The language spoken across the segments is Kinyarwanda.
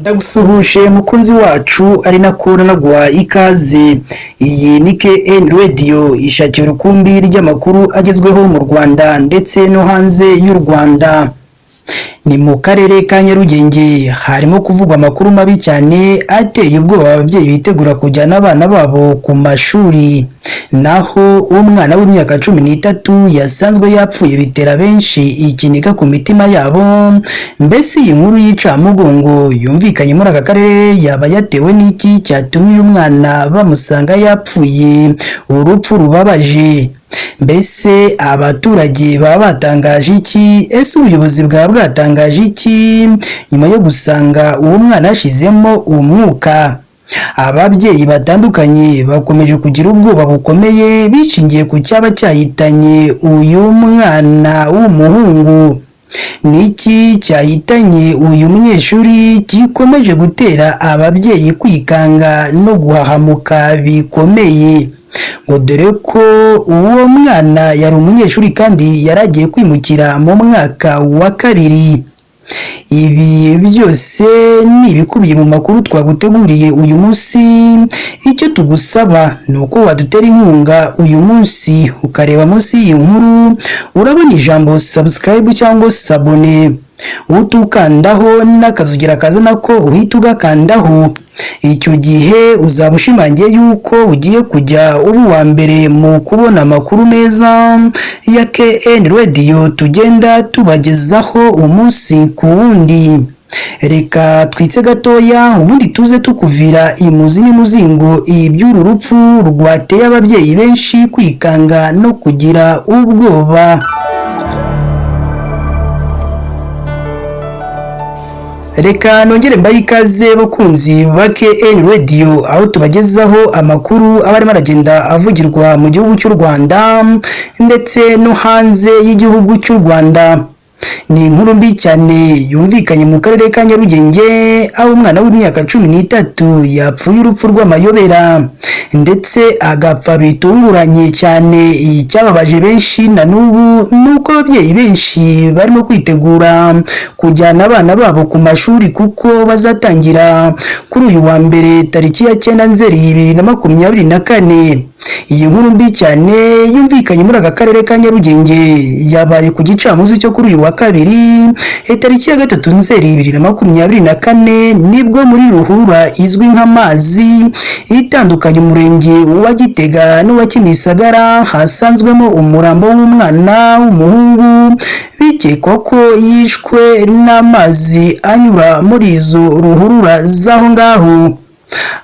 Ndagusuhuje mukunzi wacu ari nako nanaguha ikaze. Iyi ni KN Radio ishakira urukumbi ry'amakuru agezweho mu Rwanda ndetse no hanze y'u Rwanda. Ni mu karere ka Nyarugenge harimo kuvugwa amakuru mabi cyane ateye ubwoba ababyeyi bitegura kujyana abana babo ku mashuri, naho umwana w'imyaka 13 yasanzwe yapfuye bitera benshi ikiniga ku mitima yabo. Mbese iyi nkuru y'incamugongo yumvikanye muri aka karere yaba yatewe n'iki cyatumye uyu mwana bamusanga yapfuye urupfu rubabaje? Mbese abaturage baba batangaje iki? Ese ubuyobozi bwaba bwatangaje iki nyuma yo gusanga uwo mwana yashizemo umwuka? Ababyeyi batandukanye bakomeje kugira ubwoba bukomeye bishingiye ku cyaba cyahitanye uyu mwana w'umuhungu. Niki cyahitanye uyu munyeshuri gikomeje gutera ababyeyi kwikanga no guhahamuka bikomeye, ngo dore ko uwo mwana yari umunyeshuri kandi yaragiye kwimukira mu mwaka wa 2. Ibi byose ni ibikubiye mu makuru twaguteguriye uyu munsi. Icyo tugusaba ni uko wadutera inkunga uyu munsi ukareba munsi y'iyi nkuru urabona ijambo subscribe cyangwa sabone, utukandaho n'akazugira kazana ko uhita ugakandaho. Icyo gihe uzaba ushimangiye yuko ugiye kujya uba uwa mbere mu kubona amakuru meza ya KN Radio tugenda tubagezaho umunsi ku wundi. Reka twitse gatoya ubundi tuze tukuvira imuzi n'imuzingo iby'uru rupfu rwateye ababyeyi benshi kwikanga no kugira ubwoba. Reka nongere mbaye ikaze bakunzi ba KN Radio aho tubagezaho amakuru aba arimo aragenda avugirwa mu gihugu cy'u Rwanda ndetse no hanze y'igihugu cy'u Rwanda. Ni inkuru mbi cyane yumvikanye mu karere ka Nyarugenge aho umwana w'imyaka 13 yapfuye urupfu rw'amayobera ndetse agapfa bitunguranye cyane. Icyababaje benshi na n'ubu nuko ababyeyi benshi barimo kwitegura kujyana abana babo ku mashuri kuko bazatangira kuri uyu wa mbere tariki ya 9 Nzeri 2024. Iyi nkuru mbi cyane yumvikanye muri aka karere ka Nyarugenge yabaye ku gicamunsi cyo kuri uyu wa 2 tariki ya 3 Nzeri 2024 nibwo muri ruhurura izwi nk'amazi itandukanye umurenge wa Gitega n'uwa Kimisagara hasanzwemo umurambo w'umwana w'umuhungu bikekwa ko yishwe n'amazi anyura muri izo ruhurura z'aho ngaho.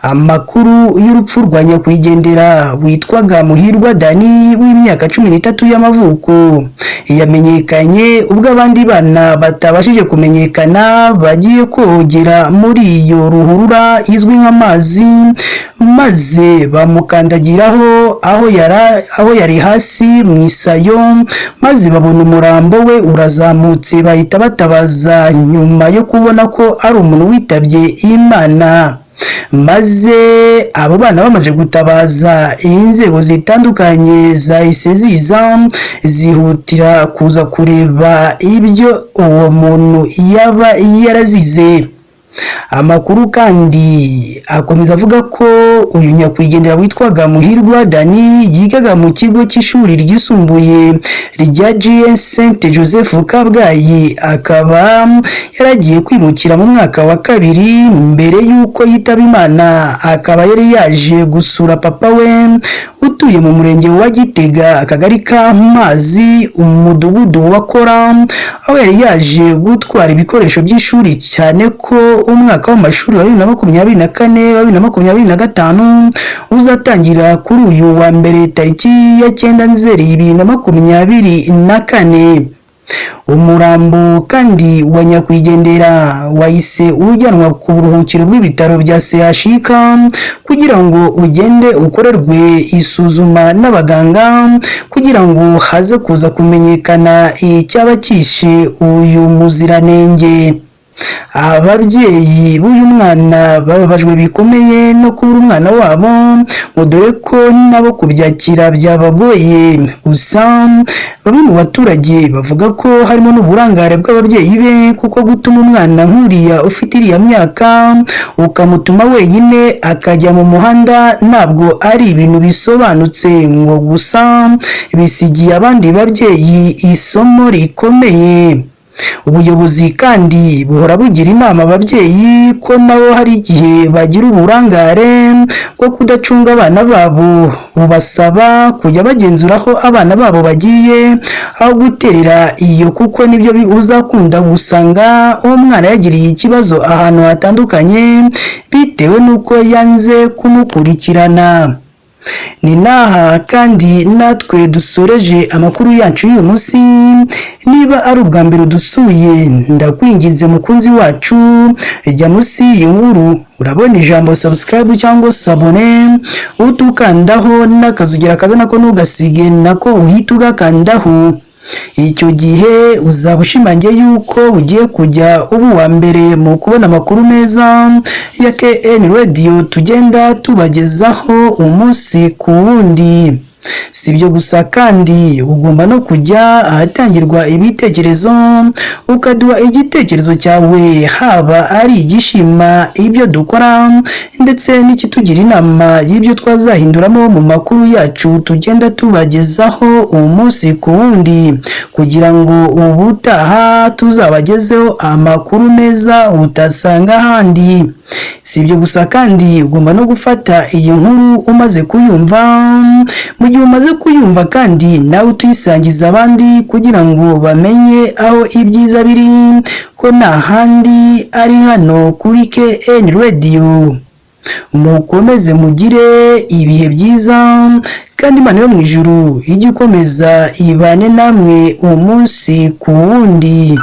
Amakuru y'urupfu rwa nyakwigendera witwaga Muhirwa Dani w'imyaka 13 y'amavuko yamenyekanye ubwo abandi bana batabashije kumenyekana bagiye kogera muri iyo ruhurura izwi nk'amazi maze bamukandagiraho aho yari hasi mu isayo, maze babona umurambo we urazamutse bahita batabaza nyuma yo kubona ko ari umuntu witabye Imana. Maze abo bana bamaze gutabaza inzego zitandukanye zahise ziza zihutira kuza kureba ibyo uwo muntu yaba yarazize. Amakuru kandi akomeza avuga ko uyu nyakwigendera witwaga Muhirwa Dani yigaga mu kigo cy'ishuri ryisumbuye rya GS St Joseph Kabgayi, akaba yaragiye kwimukira mu mwaka wa 2 mbere y'uko yitaba Imana. Akaba yari yaje gusura papa we utuye mu murenge wa Gitega akagari ka Mazi umudugudu wa Kora, aho yari yaje gutwara ibikoresho by'ishuri cyane ko umwaka w'amashuri wa 2024-2025 uzatangira kuri uyu wa mbere tariki ya 9 Nzeri 2024. Umurambo kandi wa nyakwigendera wahise ujyanwa ku buruhukiro bw'ibitaro bya CHUK kugira ngo ugende ukorerwe isuzuma n'abaganga kugira ngo haze kuza kumenyekana icyaba cyishe uyu muziranenge. Ababyeyi b'uyu mwana bababajwe bikomeye no kubura umwana wabo ngo dore ko nabo kubyakira byabagoye. Gusa bamwe mu baturage bavuga ko harimo n'uburangare bw'ababyeyi be, kuko gutuma umwana nk'uriya ufite iriya myaka ukamutuma wenyine akajya mu muhanda ntabwo ari ibintu bisobanutse, ngo gusa bisigiye abandi babyeyi isomo rikomeye. Ubuyobozi kandi buhora bugira inama ababyeyi ko nabo hari igihe bagira uburangare bwo kudacunga abana babo, bubasaba kujya bagenzura aho abana babo bagiye aho guterera iyo, kuko nibyo uzakunda gusanga uwo mwana yagiriye ikibazo ahantu hatandukanye bitewe n'uko yanze kumukurikirana. Ni naha kandi natwe dusoreje amakuru yacu y'uyu munsi. Niba ari ubwa mbere udusuye, ndakwinginze mukunzi wacu, jya munsi y'inkuru urabona ijambo subscribe cyangwa sabone, utukandaho n'akazugira kaza nako ntugasige nako uhita ugakandaho. Icyo gihe uzaba ushimangiye yuko ugiye kujya uba uwa mbere mu kubona amakuru meza ya KN Radio tugenda tubagezaho umunsi ku wundi. Si ibyo gusa kandi ugomba no kujya ahatangirwa ibitekerezo ukaduha igitekerezo cyawe, haba ari igishima ibyo dukora ndetse n'ikitugira inama y'ibyo twazahinduramo mu makuru yacu tugenda tubagezaho umunsi ku wundi, kugira ngo ubutaha tuzabagezeho amakuru meza utasanga ahandi. Si ibyo gusa kandi ugomba no gufata iyi nkuru umaze kuyumva, mu gihe umaze kuyumva kandi nawe tuyisangiza abandi kugira ngo bamenye aho ibyiza biri, ko nta handi ari hano kuri KN Radio. Mukomeze mugire ibihe byiza kandi Imana yo mu ijuru ijye ikomeza ibane namwe umunsi ku wundi.